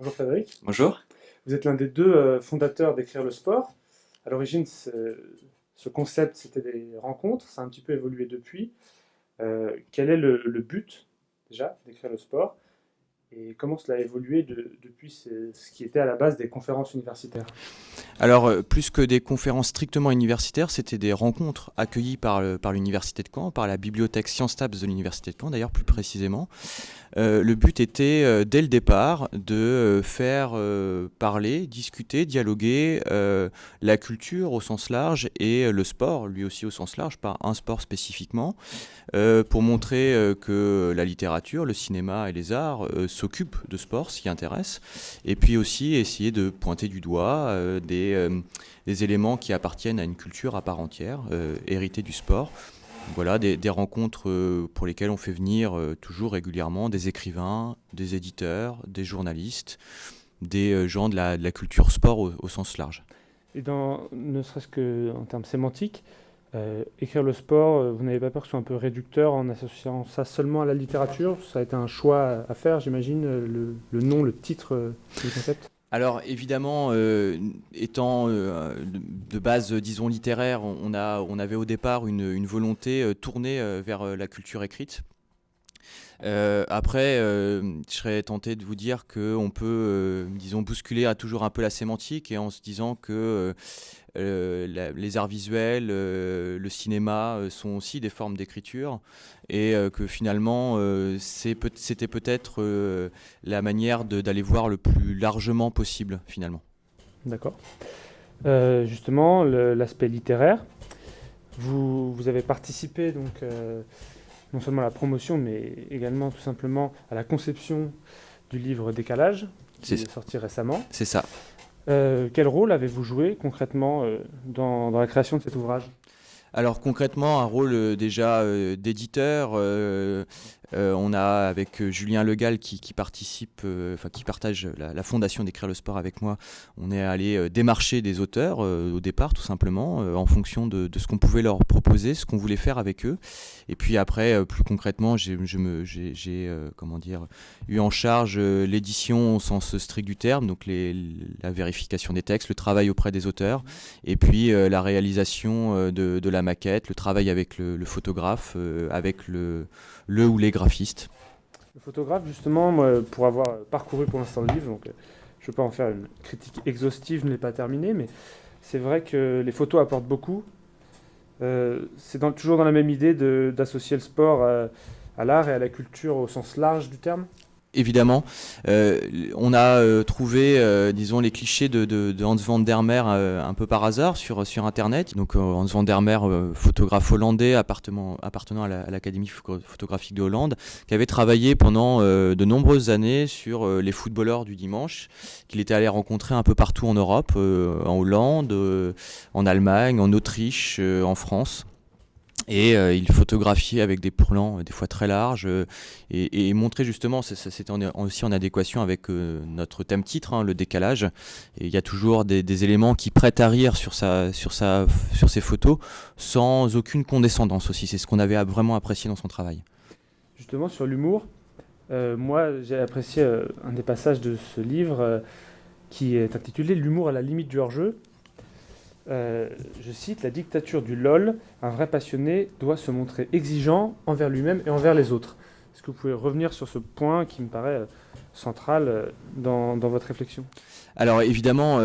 Bonjour Frédéric, Bonjour. vous êtes l'un des deux fondateurs d'Écrire le sport. À l'origine, ce concept, c'était des rencontres, ça a un petit peu évolué depuis. Quel est le but déjà d'Écrire le sport et comment cela a évolué depuis ce qui était à la base des conférences universitaires? Alors, plus que des conférences strictement universitaires, c'était des rencontres accueillies par l'Université de Caen, par la bibliothèque Sciences Tabs de l'Université de Caen, d'ailleurs plus précisément. Le but était, dès le départ, de faire parler, discuter, dialoguer la culture au sens large et le sport, lui aussi au sens large, pas un sport spécifiquement, pour montrer que la littérature, le cinéma et les arts s'occupent de sport, s'y intéressent, et puis aussi essayer de pointer du doigt des éléments qui appartiennent à une culture à part entière, héritée du sport. Voilà, des rencontres pour lesquelles on fait venir toujours régulièrement des écrivains, des éditeurs, des journalistes, des gens de la culture sport au sens large. Et ne serait-ce qu'en termes sémantiques, écrire le sport, vous n'avez pas peur que ce soit un peu réducteur en associant ça seulement à la littérature? Ça a été un choix à faire, j'imagine, le nom, le titre du concept? Alors évidemment, étant de base, disons, littéraire, on avait au départ une volonté tournée vers la culture écrite. Après, je serais tenté de vous dire qu'on peut, disons, bousculer toujours un peu la sémantique et en se disant que les arts visuels, le cinéma sont aussi des formes d'écriture et que finalement, c'était peut-être la manière d'aller voir le plus largement possible, finalement. D'accord. Justement, l'aspect littéraire, vous avez participé donc non seulement à la promotion, mais également tout simplement à la conception du livre Décalage, qui C'est est sorti récemment. c'est ça. Quel rôle avez-vous joué concrètement dans la création de cet ouvrage? Alors concrètement, un rôle déjà d'éditeur. On a avec Julien Legal qui participe, enfin qui partage la fondation d'Écrire le sport avec moi. On est allé démarcher des auteurs au départ, tout simplement, en fonction de ce qu'on pouvait leur proposer, ce qu'on voulait faire avec eux. Et puis après, plus concrètement, comment dire, eu en charge l'édition au sens strict du terme, donc la vérification des textes, le travail auprès des auteurs, et puis la réalisation de la maquette, le travail avec le photographe, avec le ou les graphistes. Le photographe, justement, moi, pour avoir parcouru pour l'instant le livre, donc je ne peux pas en faire une critique exhaustive, je ne l'ai pas terminé, mais c'est vrai que les photos apportent beaucoup. C'est toujours dans la même idée d'associer le sport à l'art et à la culture au sens large du terme. Évidemment, on a trouvé, disons, les clichés de Hans van der Meer un peu par hasard sur Internet. Donc Hans van der Meer, photographe hollandais appartenant à l'Académie photographique de Hollande, qui avait travaillé pendant de nombreuses années sur les footballeurs du dimanche, qu'il était allé rencontrer un peu partout en Europe, en Hollande, en Allemagne, en Autriche, en France. Et il photographiait avec des plans des fois très larges et montrait justement, c'était aussi en adéquation avec notre thème titre, hein, le décalage. Et il y a toujours des éléments qui prêtent à rire sur ses photos sans aucune condescendance aussi. C'est ce qu'on avait vraiment apprécié dans son travail. Justement, sur l'humour, moi j'ai apprécié un des passages de ce livre qui est intitulé L'humour à la limite du hors-jeu. Je cite, la dictature du LOL, un vrai passionné doit se montrer exigeant envers lui-même et envers les autres. Est-ce que vous pouvez revenir sur ce point qui me paraît central dans votre réflexion? Alors évidemment,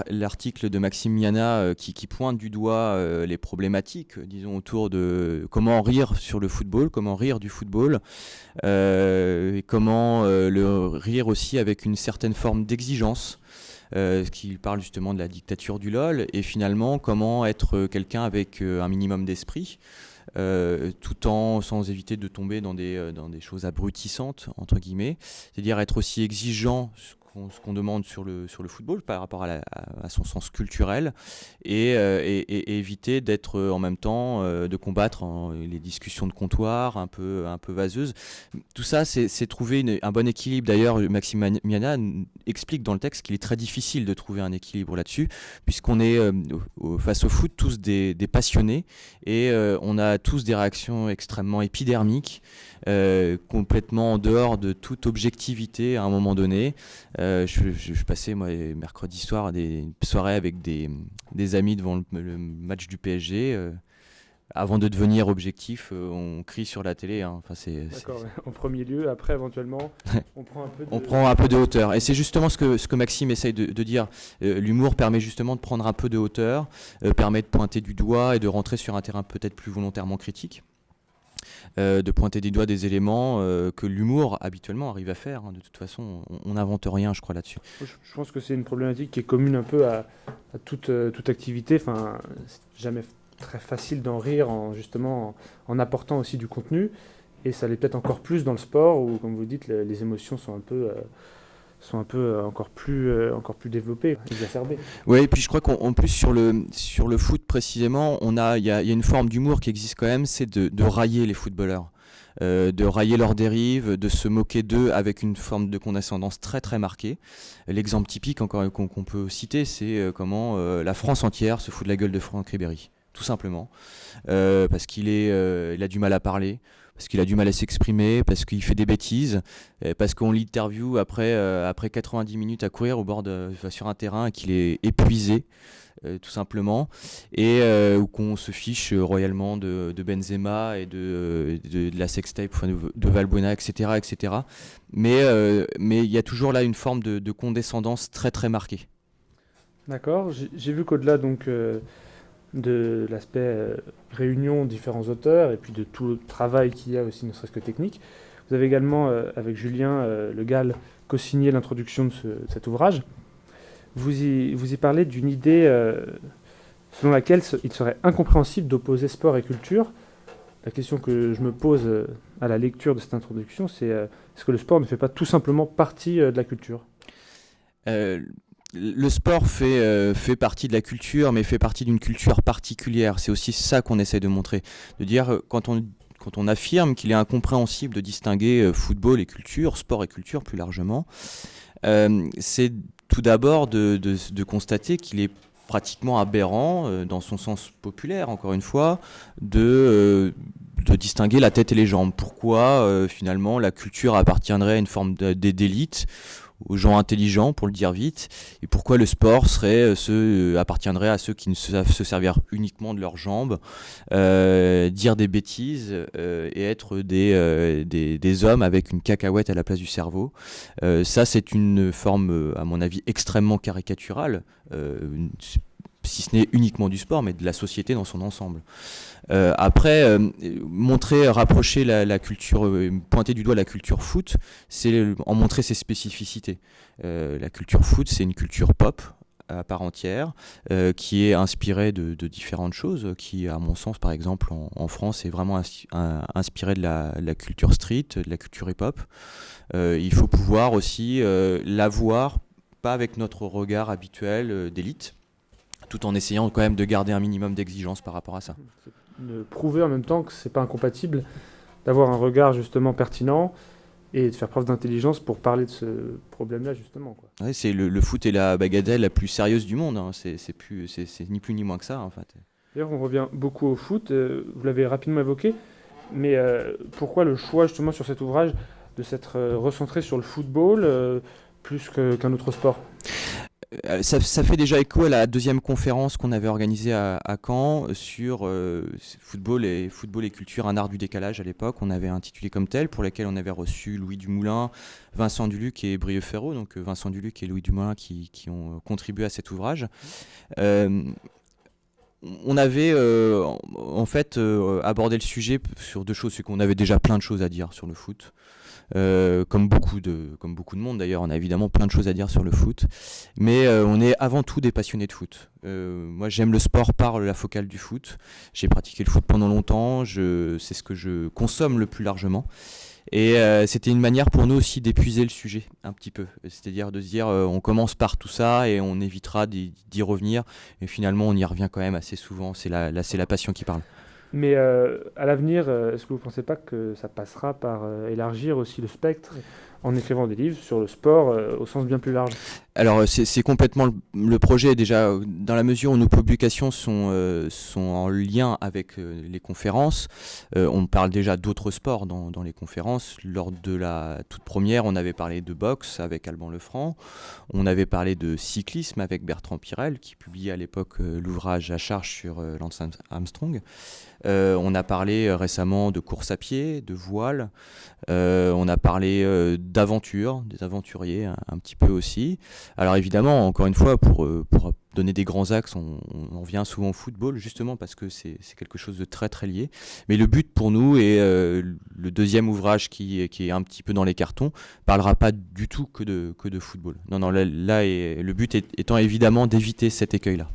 l'article de Maxime Miana qui pointe du doigt les problématiques, disons, autour de comment rire sur le football, comment rire du football, et comment le rire aussi avec une certaine forme d'exigence, qui parle justement de la dictature du LOL, et finalement comment être quelqu'un avec un minimum d'esprit, tout en sans éviter de tomber dans des choses abrutissantes entre guillemets, c'est-à-dire être aussi exigeant ce qu'on demande sur le football par rapport à son sens culturel et éviter d'être en même temps de combattre les discussions de comptoir un peu vaseuses. Tout ça, c'est trouver un bon équilibre. D'ailleurs, Maxime Miana explique dans le texte qu'il est très difficile de trouver un équilibre là-dessus, puisqu'on est face au foot tous des passionnés, et on a tous des réactions extrêmement épidermiques, complètement en dehors de toute objectivité à un moment donné. Je passais, moi, mercredi soir, des soirées avec des amis devant le match du PSG. Avant de devenir objectif, on crie sur la télé. Hein. Enfin, D'accord, ouais. En premier lieu, après éventuellement, on prend un peu de hauteur. Et c'est justement ce que Maxime essaye de dire. L'humour permet justement de prendre un peu de hauteur, permet de pointer du doigt et de rentrer sur un terrain peut-être plus volontairement critique. De pointer du doigt des éléments que l'humour habituellement arrive à faire. Hein. De toute façon, on n'invente rien, je crois, là-dessus. Je pense que c'est une problématique qui est commune un peu à toute activité. Enfin, c'est jamais très facile d'en rire justement en apportant aussi du contenu, et ça l'est peut-être encore plus dans le sport où, comme vous dites, les émotions sont un peu encore plus développées, exacerbées. Oui, et puis je crois qu'en plus sur le foot précisément, il y a une forme d'humour qui existe quand même, c'est de railler les footballeurs. De railler leurs dérives, de se moquer d'eux avec une forme de condescendance très très marquée. L'exemple typique encore qu'on peut citer, c'est comment la France entière se fout de la gueule de Franck Ribéry. Tout simplement, parce qu'il a du mal à parler, parce qu'il a du mal à s'exprimer, parce qu'il fait des bêtises, parce qu'on l'interview après 90 minutes à courir sur un terrain et qu'il est épuisé, tout simplement, et où qu'on se fiche royalement de Benzema et de la sextape, enfin de Valbuena, etc., etc. Mais il y a toujours là une forme de condescendance très très marquée. D'accord, j'ai vu qu'au-delà donc de l'aspect réunion différents auteurs et puis de tout le travail qu'il y a aussi, ne serait-ce que technique. Vous avez également, avec Julien Le Gall, co-signé l'introduction de cet ouvrage. Vous y parlez d'une idée selon laquelle il serait incompréhensible d'opposer sport et culture. La question que je me pose à la lecture de cette introduction, c'est est-ce que le sport ne fait pas tout simplement partie de la culture ? Le sport fait partie de la culture, mais fait partie d'une culture particulière. C'est aussi ça qu'on essaie de montrer. De dire, quand on affirme qu'il est incompréhensible de distinguer football et culture, sport et culture plus largement, c'est tout d'abord de constater qu'il est pratiquement aberrant, dans son sens populaire, encore une fois, de distinguer la tête et les jambes. Pourquoi, finalement, la culture appartiendrait à une forme d'élite, aux gens intelligents, pour le dire vite, et pourquoi le sport appartiendrait à ceux qui ne savent se servir uniquement de leurs jambes, dire des bêtises et être des hommes avec une cacahuète à la place du cerveau. Ça, c'est une forme, à mon avis, extrêmement caricaturale, si ce n'est uniquement du sport, mais de la société dans son ensemble. Après, rapprocher la culture, pointer du doigt la culture foot, c'est en montrer ses spécificités. La culture foot, c'est une culture pop à part entière, qui est inspirée de différentes choses, qui, à mon sens, par exemple, en France, est vraiment inspirée de la culture street, de la culture hip-hop. Il faut pouvoir aussi la voir, pas avec notre regard habituel d'élite, tout en essayant quand même de garder un minimum d'exigence par rapport à ça. De prouver en même temps que c'est pas incompatible d'avoir un regard justement pertinent et de faire preuve d'intelligence pour parler de ce problème-là justement, quoi. Ouais, c'est le foot est la bagatelle la plus sérieuse du monde. Hein. C'est ni plus ni moins que ça, en fait. D'ailleurs, on revient beaucoup au foot. Vous l'avez rapidement évoqué, mais pourquoi le choix justement sur cet ouvrage de s'être recentré sur le football plus qu'un autre sport ? Ça fait déjà écho à la deuxième conférence qu'on avait organisée à Caen sur football et culture, un art du décalage à l'époque. On avait intitulé comme tel, pour laquelle on avait reçu Louis Dumoulin, Vincent Duluc et Brieux Ferraud. Donc Vincent Duluc et Louis Dumoulin qui ont contribué à cet ouvrage. On avait en fait abordé le sujet sur deux choses. C'est qu'on avait déjà plein de choses à dire sur le foot. Comme beaucoup de monde d'ailleurs, on a évidemment plein de choses à dire sur le foot, mais on est avant tout des passionnés de foot. Moi j'aime le sport par la focale du foot, j'ai pratiqué le foot pendant longtemps, c'est ce que je consomme le plus largement, et c'était une manière pour nous aussi d'épuiser le sujet un petit peu, c'est-à-dire de se dire on commence par tout ça et on évitera d'y revenir, et finalement on y revient quand même assez souvent, c'est la passion qui parle. Mais à l'avenir, est-ce que vous ne pensez pas que ça passera par élargir aussi le spectre en écrivant des livres sur le sport au sens bien plus large? Alors c'est complètement le projet déjà dans la mesure où nos publications sont en lien avec les conférences. On parle déjà d'autres sports dans les conférences. Lors de la toute première, on avait parlé de boxe avec Alban Lefranc. On avait parlé de cyclisme avec Bertrand Pirel qui publiait à l'époque l'ouvrage à charge sur Lance Armstrong. On a parlé récemment de course à pied, de voile. On a parlé d'aventure, des aventuriers un petit peu aussi. Alors évidemment, encore une fois, pour donner des grands axes, on revient souvent au football, justement parce que c'est quelque chose de très très lié. Mais le but pour nous, et le deuxième ouvrage qui est un petit peu dans les cartons, parlera pas du tout que de football. Non, là le but étant évidemment d'éviter cet écueil-là.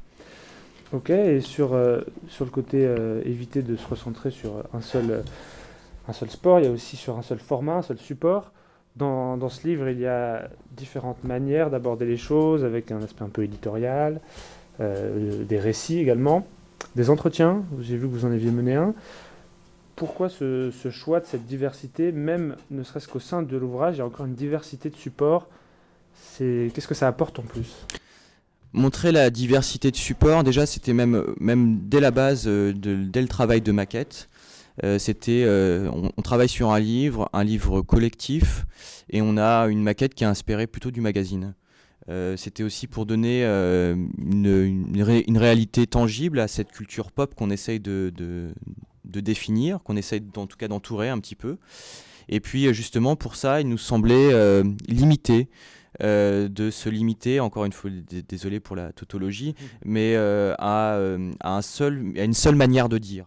Ok, et sur le côté éviter de se recentrer sur un seul sport, il y a aussi sur un seul format, un seul support. Dans ce livre, il y a différentes manières d'aborder les choses, avec un aspect un peu éditorial, des récits également, des entretiens, j'ai vu que vous en aviez mené un. Pourquoi ce choix de cette diversité, même ne serait-ce qu'au sein de l'ouvrage, il y a encore une diversité de supports. Qu'est-ce que ça apporte en plus ? Montrer la diversité de supports, déjà c'était même dès la base, dès le travail de maquette. On travaille sur un livre collectif, et on a une maquette qui est inspirée plutôt du magazine. C'était aussi pour donner une réalité tangible à cette culture pop qu'on essaye de définir, qu'on essaye en tout cas d'entourer un petit peu. Et puis justement pour ça, il nous semblait de se limiter, encore une fois, désolé pour la tautologie, mais à une seule manière de dire.